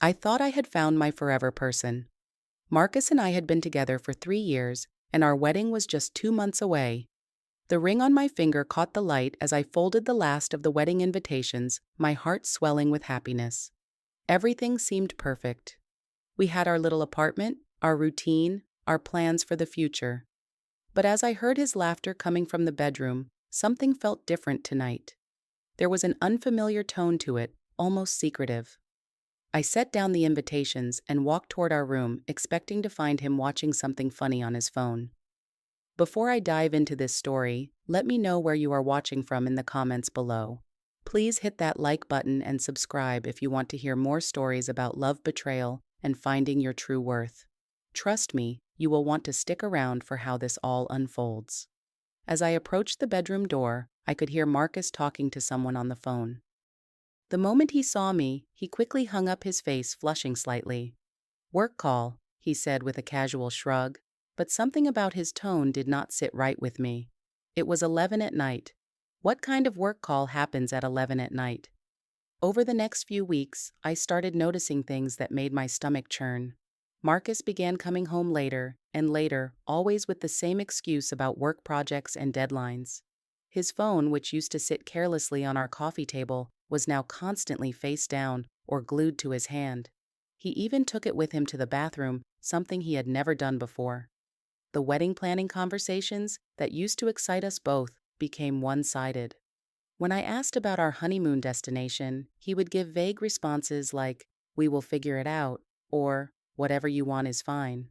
I thought I had found my forever person. Marcus and I had been together for 3 years, and our wedding was just 2 months away. The ring on my finger caught the light as I folded the last of the wedding invitations, my heart swelling with happiness. Everything seemed perfect. We had our little apartment, our routine, our plans for the future. But as I heard his laughter coming from the bedroom, something felt different tonight. There was an unfamiliar tone to it, almost secretive. I set down the invitations and walked toward our room, expecting to find him watching something funny on his phone. Before I dive into this story, let me know where you are watching from in the comments below. Please hit that like button and subscribe if you want to hear more stories about love, betrayal, and finding your true worth. Trust me, you will want to stick around for how this all unfolds. As I approached the bedroom door, I could hear Marcus talking to someone on the phone. The moment he saw me, he quickly hung up, his face flushing slightly. "Work call," he said with a casual shrug, but something about his tone did not sit right with me. It was 11 at night. What kind of work call happens at 11 at night? Over the next few weeks, I started noticing things that made my stomach churn. Marcus began coming home later and later, always with the same excuse about work projects and deadlines. His phone, which used to sit carelessly on our coffee table, was now constantly face down or glued to his hand. He even took it with him to the bathroom, something he had never done before. The wedding planning conversations that used to excite us both became one-sided. When I asked about our honeymoon destination, he would give vague responses like, "We will figure it out," or "Whatever you want is fine."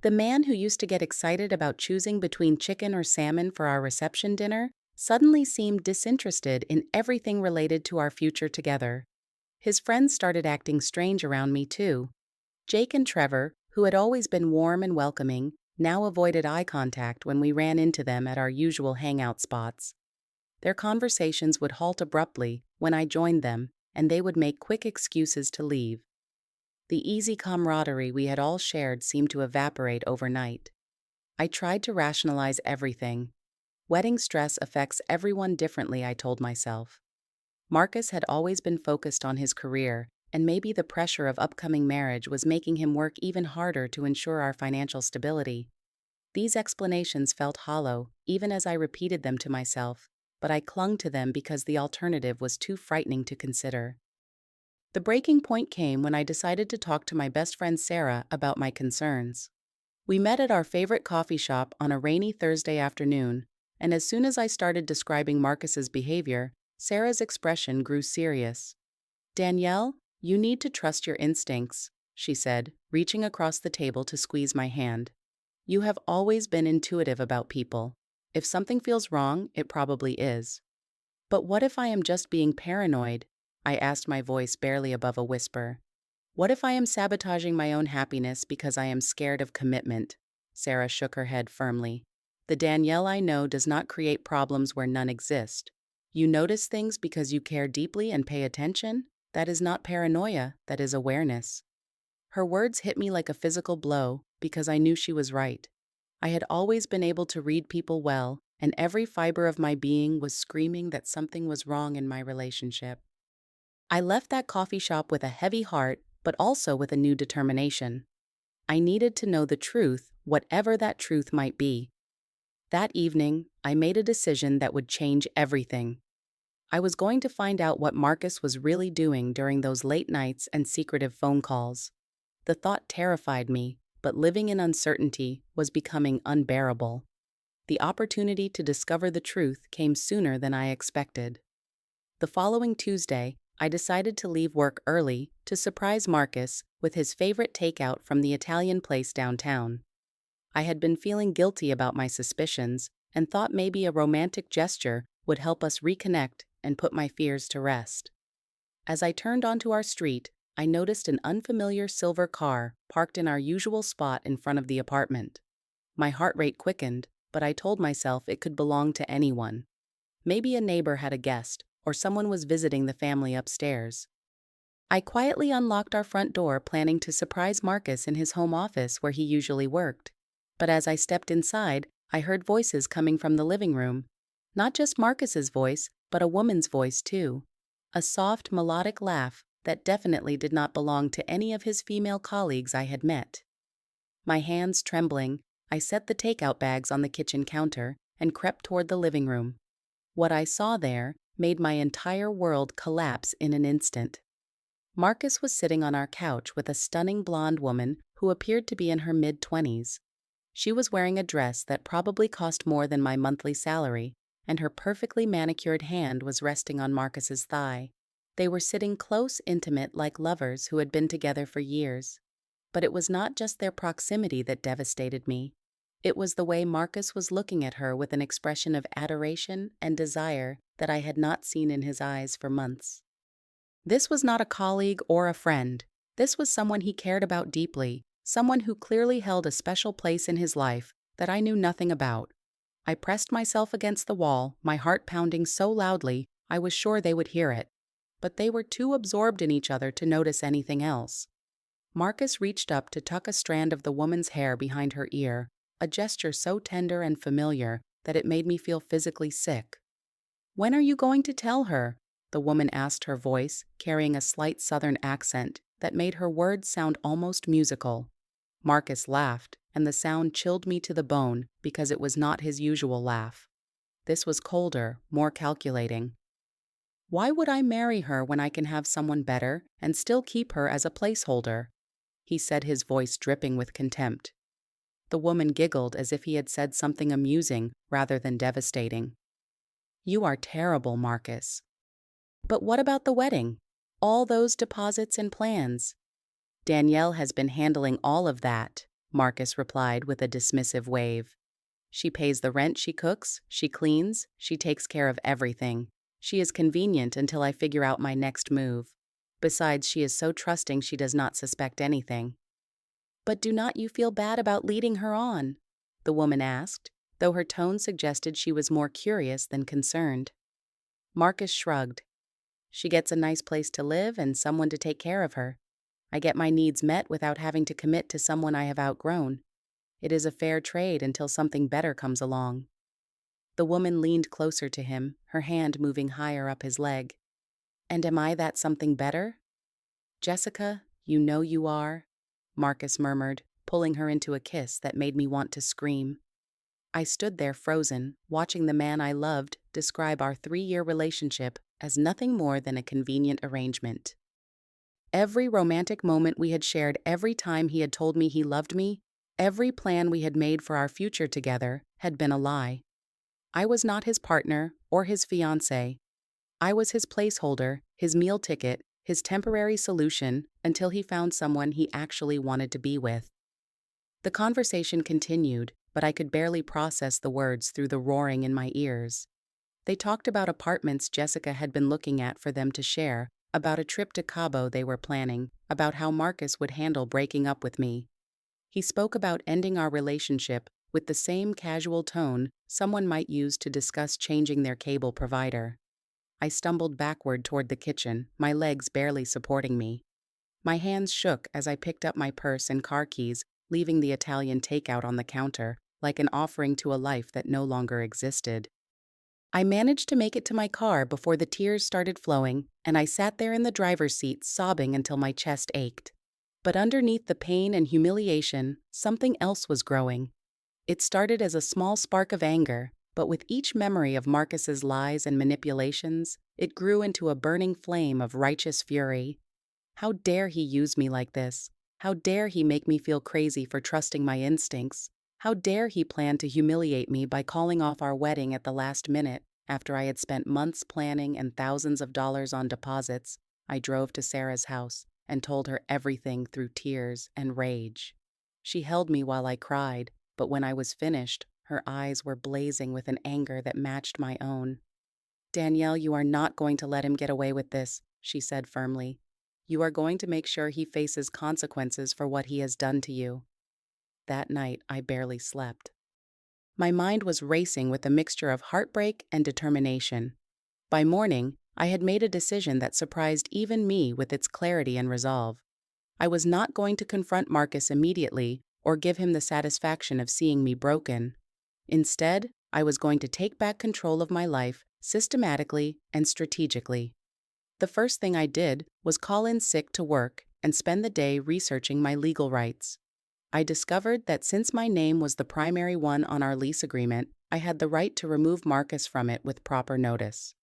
The man who used to get excited about choosing between chicken or salmon for our reception dinner suddenly seemed disinterested in everything related to our future together. His friends started acting strange around me too. Jake and Trevor, who had always been warm and welcoming, now avoided eye contact when we ran into them at our usual hangout spots. Their conversations would halt abruptly when I joined them, and they would make quick excuses to leave. The easy camaraderie we had all shared seemed to evaporate overnight. I tried to rationalize everything. Wedding stress affects everyone differently, I told myself. Marcus had always been focused on his career, and maybe the pressure of upcoming marriage was making him work even harder to ensure our financial stability. These explanations felt hollow, even as I repeated them to myself, but I clung to them because the alternative was too frightening to consider. The breaking point came when I decided to talk to my best friend Sarah about my concerns. We met at our favorite coffee shop on a rainy Thursday afternoon, and as soon as I started describing Marcus's behavior, Sarah's expression grew serious. "Danielle, you need to trust your instincts," she said, reaching across the table to squeeze my hand. "You have always been intuitive about people. If something feels wrong, it probably is." "But what if I am just being paranoid?" I asked, my voice barely above a whisper. "What if I am sabotaging my own happiness because I am scared of commitment?" Sarah shook her head firmly. "The Danielle I know does not create problems where none exist. You notice things because you care deeply and pay attention? That is not paranoia, that is awareness." Her words hit me like a physical blow because I knew she was right. I had always been able to read people well, and every fiber of my being was screaming that something was wrong in my relationship. I left that coffee shop with a heavy heart, but also with a new determination. I needed to know the truth, whatever that truth might be. That evening, I made a decision that would change everything. I was going to find out what Marcus was really doing during those late nights and secretive phone calls. The thought terrified me, but living in uncertainty was becoming unbearable. The opportunity to discover the truth came sooner than I expected. The following Tuesday, I decided to leave work early to surprise Marcus with his favorite takeout from the Italian place downtown. I had been feeling guilty about my suspicions and thought maybe a romantic gesture would help us reconnect and put my fears to rest. As I turned onto our street, I noticed an unfamiliar silver car parked in our usual spot in front of the apartment. My heart rate quickened, but I told myself it could belong to anyone. Maybe a neighbor had a guest, or someone was visiting the family upstairs. I quietly unlocked our front door, planning to surprise Marcus in his home office where he usually worked. But as I stepped inside, I heard voices coming from the living room. Not just Marcus's voice, but a woman's voice too. A soft, melodic laugh that definitely did not belong to any of his female colleagues I had met. My hands trembling, I set the takeout bags on the kitchen counter and crept toward the living room. What I saw there made my entire world collapse in an instant. Marcus was sitting on our couch with a stunning blonde woman who appeared to be in her mid-20s. She was wearing a dress that probably cost more than my monthly salary, and her perfectly manicured hand was resting on Marcus's thigh. They were sitting close, intimate, like lovers who had been together for years. But it was not just their proximity that devastated me. It was the way Marcus was looking at her with an expression of adoration and desire that I had not seen in his eyes for months. This was not a colleague or a friend. This was someone he cared about deeply, someone who clearly held a special place in his life that I knew nothing about. I pressed myself against the wall, my heart pounding so loudly I was sure they would hear it. But they were too absorbed in each other to notice anything else. Marcus reached up to tuck a strand of the woman's hair behind her ear, a gesture so tender and familiar that it made me feel physically sick. "When are you going to tell her?" the woman asked, her voice carrying a slight southern accent that made her words sound almost musical. Marcus laughed, and the sound chilled me to the bone because it was not his usual laugh. This was colder, more calculating. "Why would I marry her when I can have someone better and still keep her as a placeholder?" he said, his voice dripping with contempt. The woman giggled as if he had said something amusing rather than devastating. "You are terrible, Marcus." "But what about the wedding? All those deposits and plans?" "Danielle has been handling all of that," Marcus replied with a dismissive wave. "She pays the rent, she cooks, she cleans, she takes care of everything. She is convenient until I figure out my next move. Besides, she is so trusting she does not suspect anything." "But do not you feel bad about leading her on?" the woman asked, though her tone suggested she was more curious than concerned. Marcus shrugged. "She gets a nice place to live and someone to take care of her. I get my needs met without having to commit to someone I have outgrown. It is a fair trade until something better comes along." The woman leaned closer to him, her hand moving higher up his leg. "And am I that something better?" "Jessica, you know you are," Marcus murmured, pulling her into a kiss that made me want to scream. I stood there frozen, watching the man I loved describe our 3-year relationship as nothing more than a convenient arrangement. Every romantic moment we had shared, every time he had told me he loved me, every plan we had made for our future together had been a lie. I was not his partner or his fiancée. I was his placeholder, his meal ticket, his temporary solution until he found someone he actually wanted to be with. The conversation continued, but I could barely process the words through the roaring in my ears. They talked about apartments Jessica had been looking at for them to share, about a trip to Cabo they were planning, about how Marcus would handle breaking up with me. He spoke about ending our relationship with the same casual tone someone might use to discuss changing their cable provider. I stumbled backward toward the kitchen, my legs barely supporting me. My hands shook as I picked up my purse and car keys, leaving the Italian takeout on the counter, like an offering to a life that no longer existed. I managed to make it to my car before the tears started flowing, and I sat there in the driver's seat sobbing until my chest ached. But underneath the pain and humiliation, something else was growing. It started as a small spark of anger, but with each memory of Marcus's lies and manipulations, it grew into a burning flame of righteous fury. How dare he use me like this? How dare he make me feel crazy for trusting my instincts? How dare he plan to humiliate me by calling off our wedding at the last minute after I had spent months planning and thousands of dollars on deposits? I drove to Sarah's house and told her everything through tears and rage. She held me while I cried, but when I was finished, her eyes were blazing with an anger that matched my own. "Danielle, you are not going to let him get away with this," she said firmly. "You are going to make sure he faces consequences for what he has done to you." That night, I barely slept. My mind was racing with a mixture of heartbreak and determination. By morning, I had made a decision that surprised even me with its clarity and resolve. I was not going to confront Marcus immediately or give him the satisfaction of seeing me broken. Instead, I was going to take back control of my life systematically and strategically. The first thing I did was call in sick to work and spend the day researching my legal rights. I discovered that since my name was the primary one on our lease agreement, I had the right to remove Marcus from it with proper notice.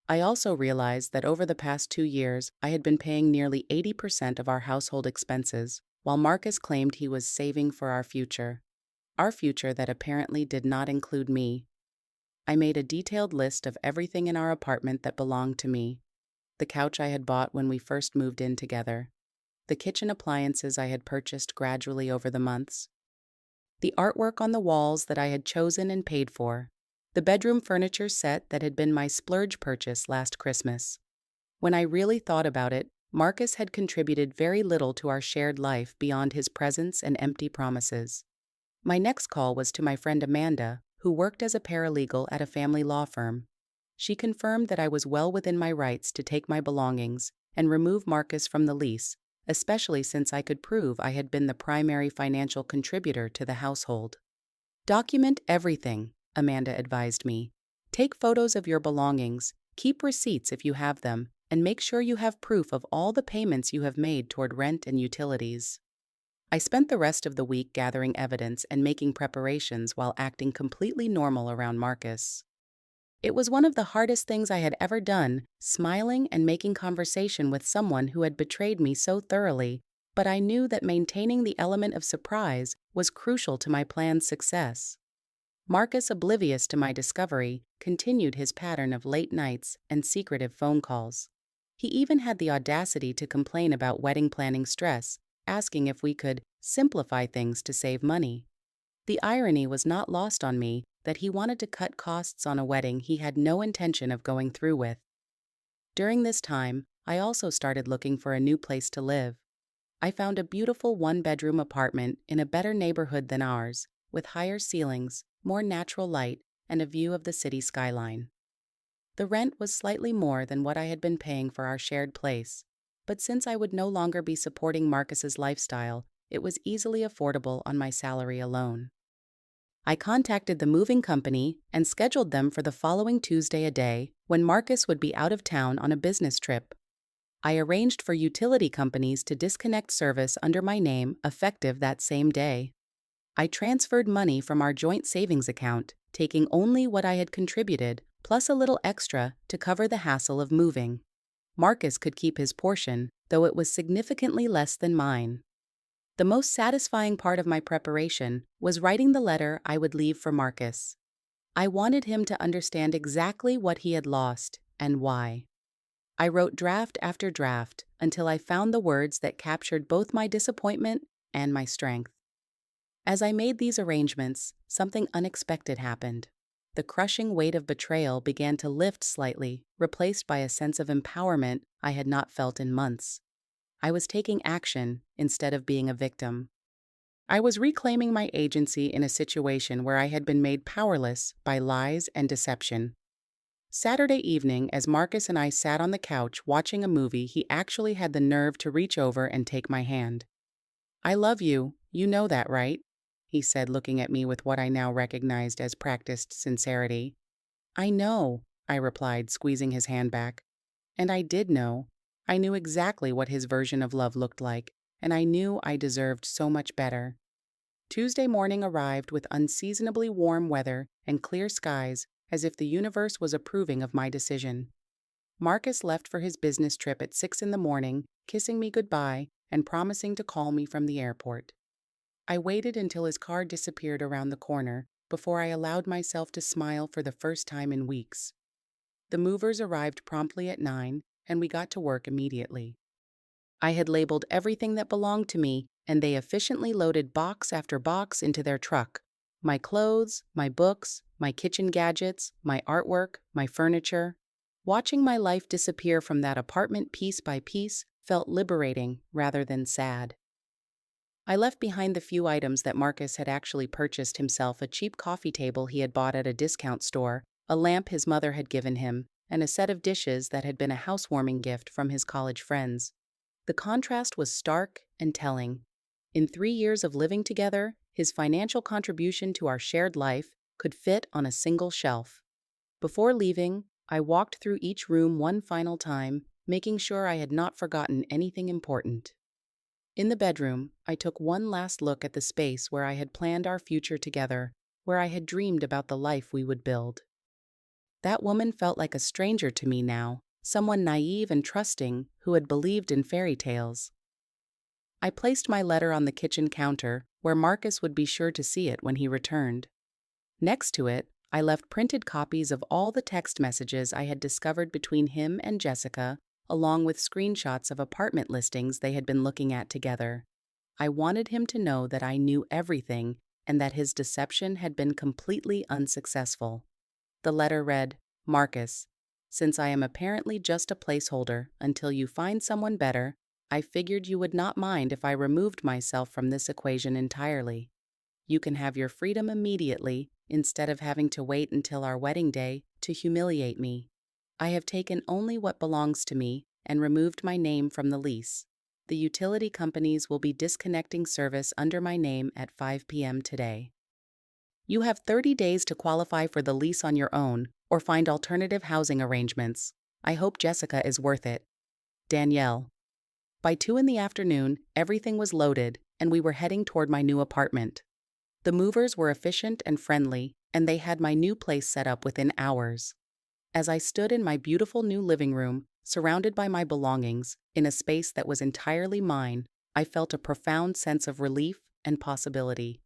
I also realized that over the past 2 years, I had been paying nearly 80% of our household expenses, while Marcus claimed he was saving for our future that apparently did not include me. I made a detailed list of everything in our apartment that belonged to me: the couch I had bought when we first moved in together, the kitchen appliances I had purchased gradually over the months, the artwork on the walls that I had chosen and paid for, the bedroom furniture set that had been my splurge purchase last Christmas. When I really thought about it, Marcus had contributed very little to our shared life beyond his presence and empty promises. My next call was to my friend Amanda, who worked as a paralegal at a family law firm. She confirmed that I was well within my rights to take my belongings and remove Marcus from the lease, especially since I could prove I had been the primary financial contributor to the household. Document everything, Amanda advised me. Take photos of your belongings, keep receipts if you have them, and make sure you have proof of all the payments you have made toward rent and utilities. I spent the rest of the week gathering evidence and making preparations while acting completely normal around Marcus. It was one of the hardest things I had ever done, smiling and making conversation with someone who had betrayed me so thoroughly, but I knew that maintaining the element of surprise was crucial to my plan's success. Marcus, oblivious to my discovery, continued his pattern of late nights and secretive phone calls. He even had the audacity to complain about wedding planning stress, asking if we could simplify things to save money. The irony was not lost on me that he wanted to cut costs on a wedding he had no intention of going through with. During this time, I also started looking for a new place to live. I found a beautiful one-bedroom apartment in a better neighborhood than ours, with higher ceilings, more natural light, and a view of the city skyline. The rent was slightly more than what I had been paying for our shared place, but since I would no longer be supporting Marcus's lifestyle, it was easily affordable on my salary alone. I contacted the moving company and scheduled them for the following Tuesday a day when Marcus would be out of town on a business trip. I arranged for utility companies to disconnect service under my name effective that same day. I transferred money from our joint savings account, taking only what I had contributed, plus a little extra to cover the hassle of moving. Marcus could keep his portion, though it was significantly less than mine. The most satisfying part of my preparation was writing the letter I would leave for Marcus. I wanted him to understand exactly what he had lost and why. I wrote draft after draft until I found the words that captured both my disappointment and my strength. As I made these arrangements, something unexpected happened. The crushing weight of betrayal began to lift slightly, replaced by a sense of empowerment I had not felt in months. I was taking action instead of being a victim. I was reclaiming my agency in a situation where I had been made powerless by lies and deception. Saturday evening, as Marcus and I sat on the couch watching a movie, he actually had the nerve to reach over and take my hand. "I love you, you know that, right?" he said, looking at me with what I now recognized as practiced sincerity. "I know," I replied, squeezing his hand back. And I did know. I knew exactly what his version of love looked like, and I knew I deserved so much better. Tuesday morning arrived with unseasonably warm weather and clear skies, as if the universe was approving of my decision. Marcus left for his business trip at 6 in the morning, kissing me goodbye and promising to call me from the airport. I waited until his car disappeared around the corner before I allowed myself to smile for the first time in weeks. The movers arrived promptly at 9, and we got to work immediately. I had labeled everything that belonged to me, and they efficiently loaded box after box into their truck. My clothes, my books, my kitchen gadgets, my artwork, my furniture. Watching my life disappear from that apartment piece by piece felt liberating rather than sad. I left behind the few items that Marcus had actually purchased himself: a cheap coffee table he had bought at a discount store, a lamp his mother had given him, and a set of dishes that had been a housewarming gift from his college friends. The contrast was stark and telling. In 3 years of living together, his financial contribution to our shared life could fit on a single shelf. Before leaving, I walked through each room one final time, making sure I had not forgotten anything important. In the bedroom, I took one last look at the space where I had planned our future together, where I had dreamed about the life we would build. That woman felt like a stranger to me now, someone naive and trusting who had believed in fairy tales. I placed my letter on the kitchen counter, where Marcus would be sure to see it when he returned. Next to it, I left printed copies of all the text messages I had discovered between him and Jessica, along with screenshots of apartment listings they had been looking at together. I wanted him to know that I knew everything and that his deception had been completely unsuccessful. The letter read, "Marcus, since I am apparently just a placeholder until you find someone better, I figured you would not mind if I removed myself from this equation entirely. You can have your freedom immediately instead of having to wait until our wedding day to humiliate me. I have taken only what belongs to me and removed my name from the lease. The utility companies will be disconnecting service under my name at 5 p.m. today. You have 30 days to qualify for the lease on your own or find alternative housing arrangements. I hope Jessica is worth it. Danielle." By 2 in the afternoon, everything was loaded, and we were heading toward my new apartment. The movers were efficient and friendly, and they had my new place set up within hours. As I stood in my beautiful new living room, surrounded by my belongings, in a space that was entirely mine, I felt a profound sense of relief and possibility.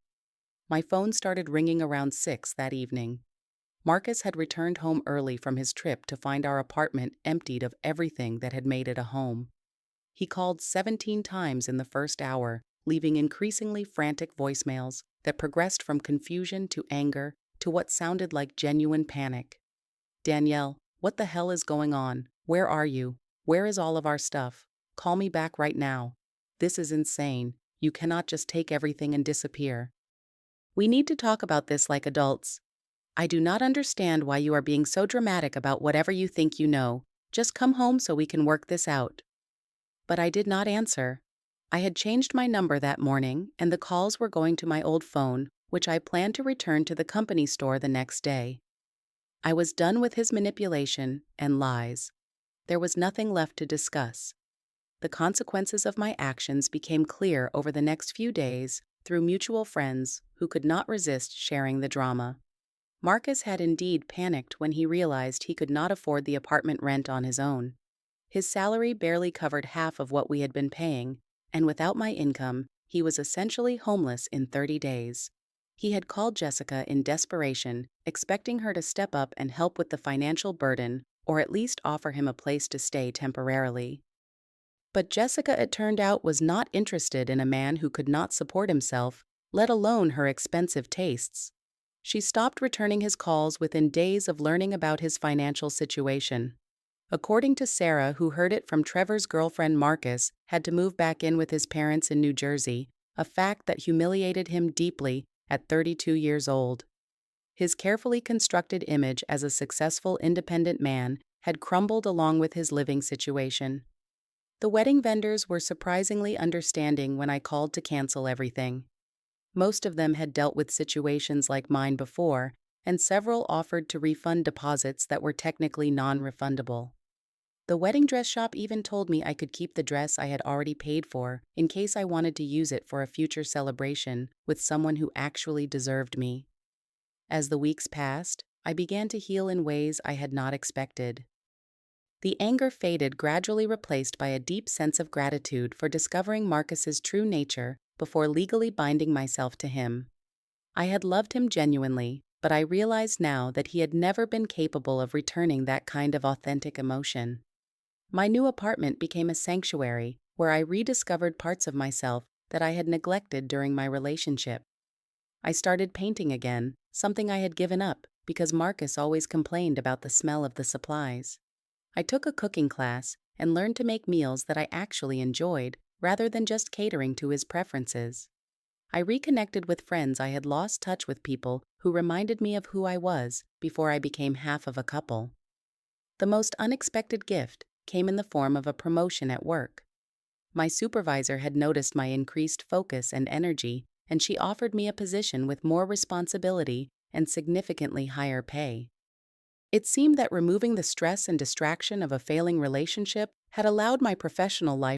My phone started ringing around 6 that evening. Marcus had returned home early from his trip to find our apartment emptied of everything that had made it a home. He called 17 times in the first hour, leaving increasingly frantic voicemails that progressed from confusion to anger to what sounded like genuine panic. "Danielle, what the hell is going on? Where are you? Where is all of our stuff? Call me back right now. This is insane. You cannot just take everything and disappear. We need to talk about this like adults. I do not understand why you are being so dramatic about whatever you think you know. Just come home so we can work this out." But I did not answer. I had changed my number that morning, and the calls were going to my old phone, which I planned to return to the company store the next day. I was done with his manipulation and lies. There was nothing left to discuss. The consequences of my actions became clear over the next few days through mutual friends who could not resist sharing the drama. Marcus had indeed panicked when he realized he could not afford the apartment rent on his own. His salary barely covered half of what we had been paying, and without my income, he was essentially homeless in 30 days. He had called Jessica in desperation, expecting her to step up and help with the financial burden, or at least offer him a place to stay temporarily. But Jessica, it turned out, was not interested in a man who could not support himself, let alone her expensive tastes. She stopped returning his calls within days of learning about his financial situation. According to Sarah, who heard it from Trevor's girlfriend Marcus had to move back in with his parents in New Jersey, a fact that humiliated him deeply at 32 years old. His carefully constructed image as a successful independent man had crumbled along with his living situation. The wedding vendors were surprisingly understanding when I called to cancel everything. Most of them had dealt with situations like mine before, and several offered to refund deposits that were technically non-refundable. The wedding dress shop even told me I could keep the dress I had already paid for in case I wanted to use it for a future celebration with someone who actually deserved me. As the weeks passed, I began to heal in ways I had not expected. The anger faded, gradually replaced by a deep sense of gratitude for discovering Marcus's true nature before legally binding myself to him. I had loved him genuinely, but I realized now that he had never been capable of returning that kind of authentic emotion. My new apartment became a sanctuary where I rediscovered parts of myself that I had neglected during my relationship. I started painting again, something I had given up because Marcus always complained about the smell of the supplies. I took a cooking class and learned to make meals that I actually enjoyed rather than just catering to his preferences. I reconnected with friends I had lost touch with, people who reminded me of who I was before I became half of a couple. The most unexpected gift came in the form of a promotion at work. My supervisor had noticed my increased focus and energy, and she offered me a position with more responsibility and significantly higher pay. It seemed that removing the stress and distraction of a failing relationship had allowed my professional life